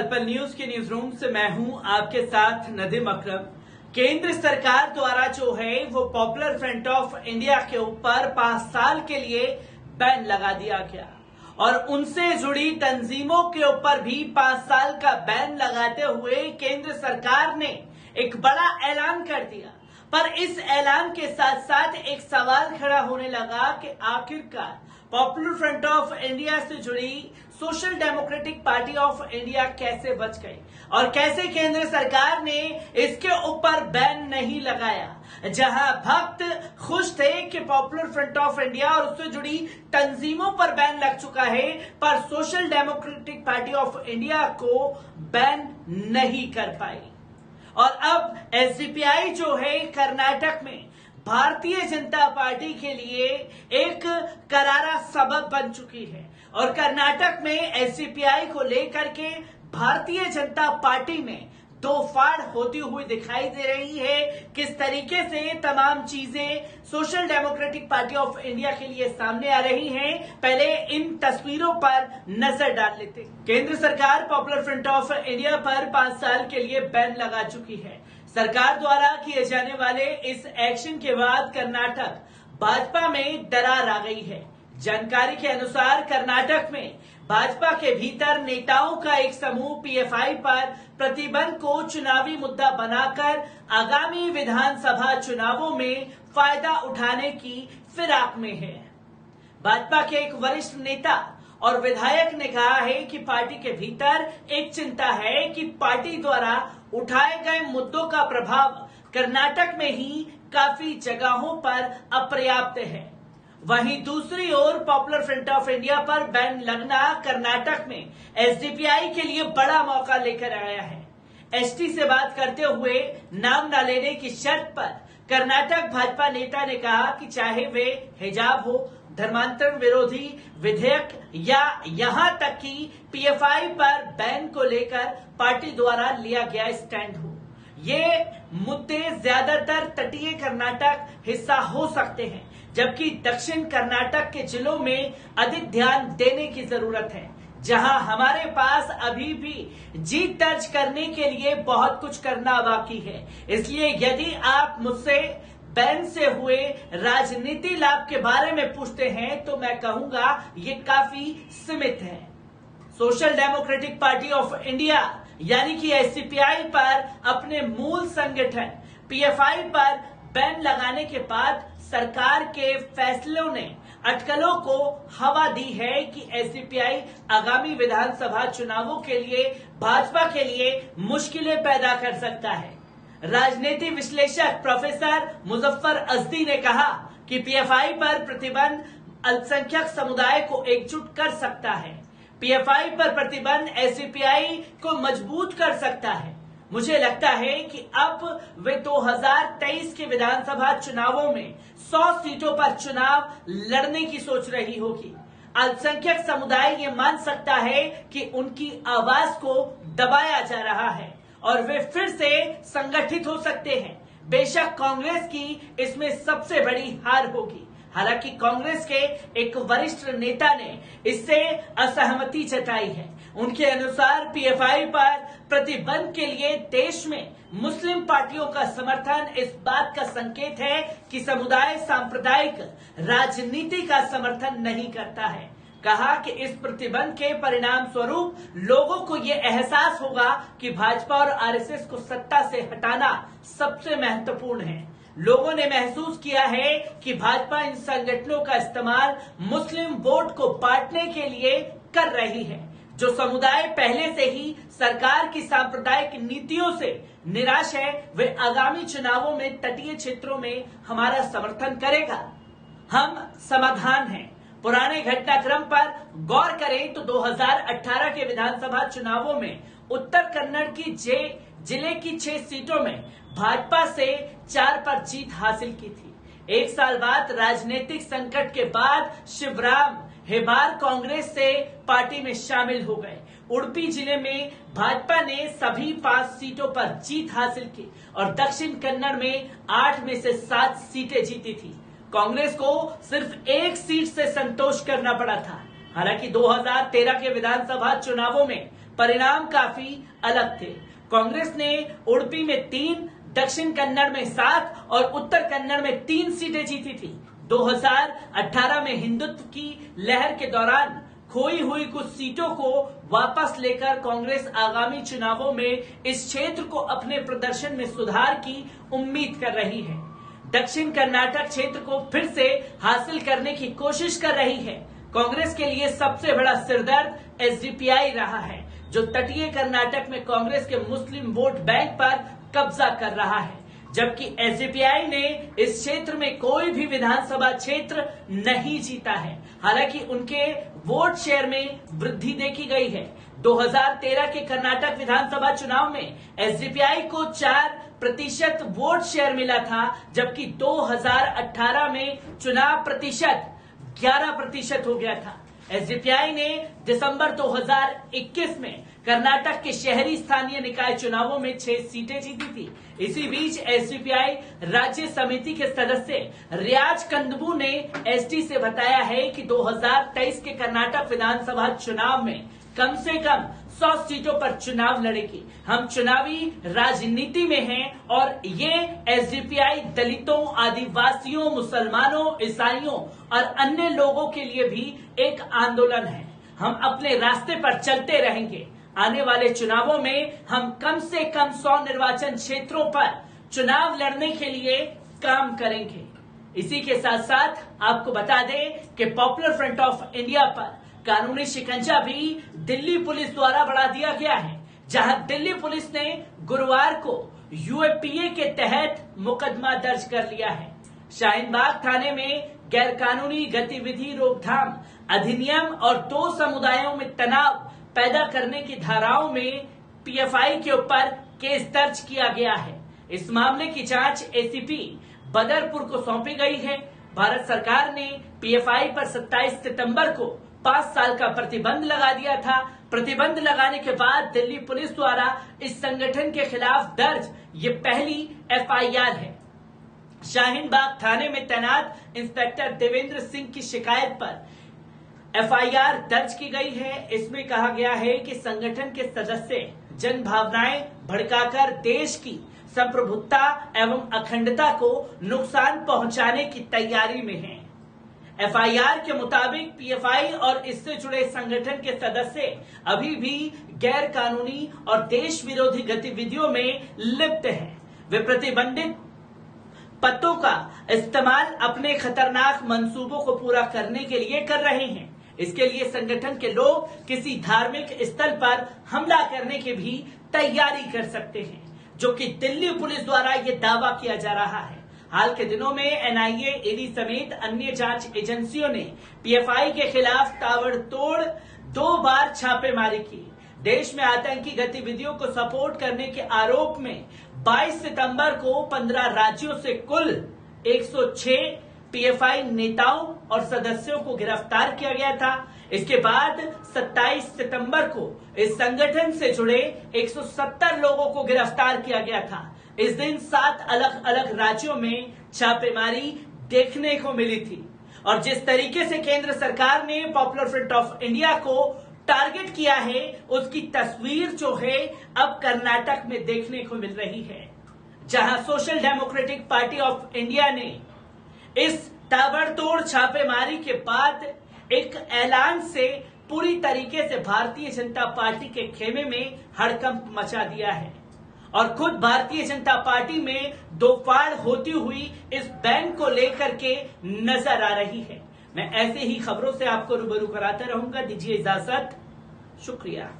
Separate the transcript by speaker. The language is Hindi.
Speaker 1: पल पल न्यूज के न्यूज रूम से मैं हूं आपके साथ नदीम अकरम। केंद्र सरकार द्वारा जो है वो पॉपुलर फ्रंट ऑफ इंडिया के ऊपर 5 साल के लिए बैन लगा दिया गया और उनसे जुड़ी तंजीमों के ऊपर भी 5 साल का बैन लगाते हुए केंद्र सरकार ने एक बड़ा ऐलान कर दिया। पर इस ऐलान के साथ साथ एक सवाल खड़ा होने लगा कि आखिरकार पॉपुलर फ्रंट ऑफ इंडिया से जुड़ी social democratic party of India कैसे बच गई और कैसे केंद्र सरकार ने इसके ऊपर बैन नहीं लगाया। जहां भक्त खुश थे कि पॉपुलर फ्रंट ऑफ इंडिया और उससे जुड़ी तंजीमों पर बैन लग चुका है, पर social democratic party of India को बैन नहीं कर पाई। और अब एसडीपीआई जो है कर्नाटक में भारतीय जनता पार्टी के लिए एक करारा सबक बन चुकी है और कर्नाटक में एसडीपीआई को लेकर के भारतीय जनता पार्टी में दो फाड़ होती हुई दिखाई दे रही है। किस तरीके से तमाम चीजें social democratic party of India के लिए सामने आ रही हैं, पहले इन तस्वीरों पर नजर डाल लेते हैं। केंद्र सरकार पॉपुलर फ्रंट ऑफ इंडिया पर 5 साल के लिए बैन लगा चुकी है। सरकार द्वारा किए जाने वाले इस एक्शन के बाद कर्नाटक भाजपा में दरार आ गई है। जानकारी के अनुसार कर्नाटक में भाजपा के भीतर नेताओं का एक समूह पीएफआई पर प्रतिबंध को चुनावी मुद्दा बनाकर आगामी विधानसभा चुनावों में फायदा उठाने की फिराक में है। भाजपा के एक वरिष्ठ नेता और विधायक ने कहा है कि पार्टी के भीतर एक चिंता है कि पार्टी द्वारा उठाए गए मुद्दों का प्रभाव कर्नाटक में ही काफी जगहों पर अपर्याप्त है। वहीं दूसरी ओर पॉपुलर फ्रंट ऑफ इंडिया पर बैन लगना कर्नाटक में एसडीपीआई के लिए बड़ा मौका लेकर आया है। एसटी से बात करते हुए नाम न लेने की शर्त पर कर्नाटक भाजपा नेता ने कहा कि चाहे वे हिजाब हो, धर्मांतरण विरोधी विधेयक या यहां तक कि पीएफआई पर बैन को लेकर पार्टी द्वारा लिया गया स्टैंड हो, ये मुद्दे ज्यादातर तटीय कर्नाटक हिस्सा हो सकते हैं, जबकि दक्षिण कर्नाटक के जिलों में अधिक ध्यान देने की जरूरत है, जहां हमारे पास अभी भी जीत दर्ज करने के लिए बहुत कुछ करना बाकी है। इसलिए यदि आप मुझसे बैन से हुए राजनीति लाभ के बारे में पूछते हैं तो मैं कहूंगा ये काफी सीमित है। Social democratic party of India यानी कि एसडीपीआई पर अपने मूल संगठन पीएफआई पर बैन लगाने के बाद सरकार के फैसलों ने अटकलों को हवा दी है कि एसडीपीआई आगामी विधानसभा चुनावों के लिए भाजपा के लिए मुश्किलें पैदा कर सकता है। राजनीति विश्लेषक प्रोफेसर मुजफ्फर अजदी ने कहा कि पीएफआई पर प्रतिबंध अल्पसंख्यक समुदाय को एकजुट कर सकता है। पीएफआई पर प्रतिबंध एसडीपीआई को मजबूत कर सकता है। मुझे लगता है कि अब वे 2023 के विधानसभा चुनावों में 100 सीटों पर चुनाव लड़ने की सोच रही होगी। अल्पसंख्यक समुदाय ये मान सकता है कि उनकी आवाज को दबाया जा रहा है और वे फिर से संगठित हो सकते हैं। बेशक कांग्रेस की इसमें सबसे बड़ी हार होगी। हालांकि कांग्रेस के एक वरिष्ठ नेता ने इससे असहमति जताई है। उनके अनुसार पीएफआई पर प्रतिबंध के लिए देश में मुस्लिम पार्टियों का समर्थन इस बात का संकेत है कि समुदाय सांप्रदायिक राजनीति का समर्थन नहीं करता है। कहा कि इस प्रतिबंध के परिणाम स्वरूप लोगों को ये एहसास होगा कि भाजपा और आरएसएस को सत्ता से हटाना सबसे महत्वपूर्ण है। लोगों ने महसूस किया है कि भाजपा इन संगठनों का इस्तेमाल मुस्लिम वोट को बांटने के लिए कर रही है। जो समुदाय पहले से ही सरकार की सांप्रदायिक नीतियों से निराश है, वे आगामी चुनावों में तटीय क्षेत्रों में हमारा समर्थन करेगा। हम समाधान हैं। पुराने घटनाक्रम पर गौर करें तो 2018 के विधानसभा चुनावों में उत्तर कन्नड़ की जिले की 6 सीटों में भाजपा से 4 पर जीत हासिल की थी। एक साल बाद राजनीतिक संकट के बाद शिवराम हेबार कांग्रेस से पार्टी में शामिल हो गए। उडुपी जिले में भाजपा ने सभी 5 सीटों पर जीत हासिल की और दक्षिण कन्नड़ में 8 में से 7 सीटें जीती थी। कांग्रेस को सिर्फ 1 सीट से संतोष करना पड़ा था। हालांकि 2013 के विधानसभा चुनावों में परिणाम काफी अलग थे। कांग्रेस ने उडुपी में 3, दक्षिण कन्नड़ में 7 और उत्तर कन्नड़ में 3 सीटें जीती थी। 2018 में हिंदुत्व की लहर के दौरान खोई हुई कुछ सीटों को वापस लेकर कांग्रेस आगामी चुनावों में इस क्षेत्र को अपने प्रदर्शन में सुधार की उम्मीद कर रही है। दक्षिण कर्नाटक क्षेत्र को फिर से हासिल करने की कोशिश कर रही है। कांग्रेस के लिए सबसे बड़ा सिरदर्द एसडीपीआई रहा है, जो तटीय कर्नाटक में कांग्रेस के मुस्लिम वोट बैंक पर कब्जा कर रहा है, जबकि एसडीपीआई ने इस क्षेत्र में कोई भी विधानसभा क्षेत्र नहीं जीता है। हालांकि उनके वोट शेयर में वृद्धि देखी गई है। 2013 के कर्नाटक विधानसभा चुनाव में एसडीपीआई को 4% वोट शेयर मिला था, जबकि 2018 में चुनाव प्रतिशत 11% हो गया था। एसडीपीआई ने दिसंबर 2021 में कर्नाटक के शहरी स्थानीय निकाय चुनावों में 6 सीटें जीती थी। इसी बीच एसडीपीआई राज्य समिति के सदस्य रियाज कंदबू ने एसटी से बताया है कि 2023 के कर्नाटक विधानसभा चुनाव में कम से कम 100 सीटों पर चुनाव लड़ेगी। हम चुनावी राजनीति में हैं और ये एसडीपीआई दलितों, आदिवासियों, मुसलमानों, ईसाइयों और अन्य लोगों के लिए भी एक आंदोलन है। हम अपने रास्ते पर चलते रहेंगे। आने वाले चुनावों में हम कम से कम 100 निर्वाचन क्षेत्रों पर चुनाव लड़ने के लिए काम करेंगे। इसी के साथ साथ आपको बता दें कि पॉपुलर फ्रंट ऑफ इंडिया पर कानूनी शिकंजा भी दिल्ली पुलिस द्वारा बढ़ा दिया गया है, जहां दिल्ली पुलिस ने गुरुवार को यूएपीए के तहत मुकदमा दर्ज कर लिया है। शाहीनबाग थाने में गैर कानूनी गतिविधि रोकथाम अधिनियम और 2 समुदायों में तनाव पैदा करने की धाराओं में पीएफआई के ऊपर केस दर्ज किया गया है। इस मामले की जांच एसीपी बदरपुर को सौंपी गई है। भारत सरकार ने पीएफआई पर 27 सितंबर को 5 साल का प्रतिबंध लगा दिया था। प्रतिबंध लगाने के बाद दिल्ली पुलिस द्वारा इस संगठन के खिलाफ दर्ज ये पहली एफआईआर है। शाहीनबाग थाने में तैनात इंस्पेक्टर देवेंद्र सिंह की शिकायत पर एफआईआर दर्ज की गई है। इसमें कहा गया है कि संगठन के सदस्य जन भावनाएं भड़काकर देश की संप्रभुता एवं अखंडता को नुकसान पहुंचाने की तैयारी में हैं। एफआईआर के मुताबिक पीएफआई और इससे जुड़े संगठन के सदस्य अभी भी गैर कानूनी और देश विरोधी गतिविधियों में लिप्त हैं। वे प्रतिबंधित पत्तों का इस्तेमाल अपने खतरनाक मंसूबों को पूरा करने के लिए कर रहे हैं। इसके लिए संगठन के लोग किसी धार्मिक स्थल पर हमला करने की भी तैयारी कर सकते हैं, जो कि दिल्ली पुलिस द्वारा ये दावा किया जा रहा है। हाल के दिनों में एनआईए, ईडी समेत अन्य जांच एजेंसियों ने पीएफआई के खिलाफ ताबड़तोड़ 2 बार छापेमारी की। देश में आतंकी गतिविधियों को सपोर्ट करने के आरोप में 22 सितंबर को 15 राज्यों से कुल 106 पीएफआई नेताओं और सदस्यों को गिरफ्तार किया गया था। इसके बाद 27 सितंबर को इस संगठन से जुड़े 170 लोगों को गिरफ्तार किया गया था। इस दिन 7 अलग अलग राज्यों में छापेमारी देखने को मिली थी। और जिस तरीके से केंद्र सरकार ने पॉपुलर फ्रंट ऑफ इंडिया को टारगेट किया है, उसकी तस्वीर जो है अब कर्नाटक में देखने को मिल रही है, जहां social democratic party of India ने इस ताबड़तोड़ छापेमारी के बाद एक ऐलान से पूरी तरीके से भारतीय जनता पार्टी के खेमे में हड़कंप मचा दिया है और खुद भारतीय जनता पार्टी में दोफाड़ होती हुई इस बैंक को लेकर के नजर आ रही है। मैं ऐसे ही खबरों से आपको रूबरू कराता रहूंगा। दीजिए इजाजत, शुक्रिया।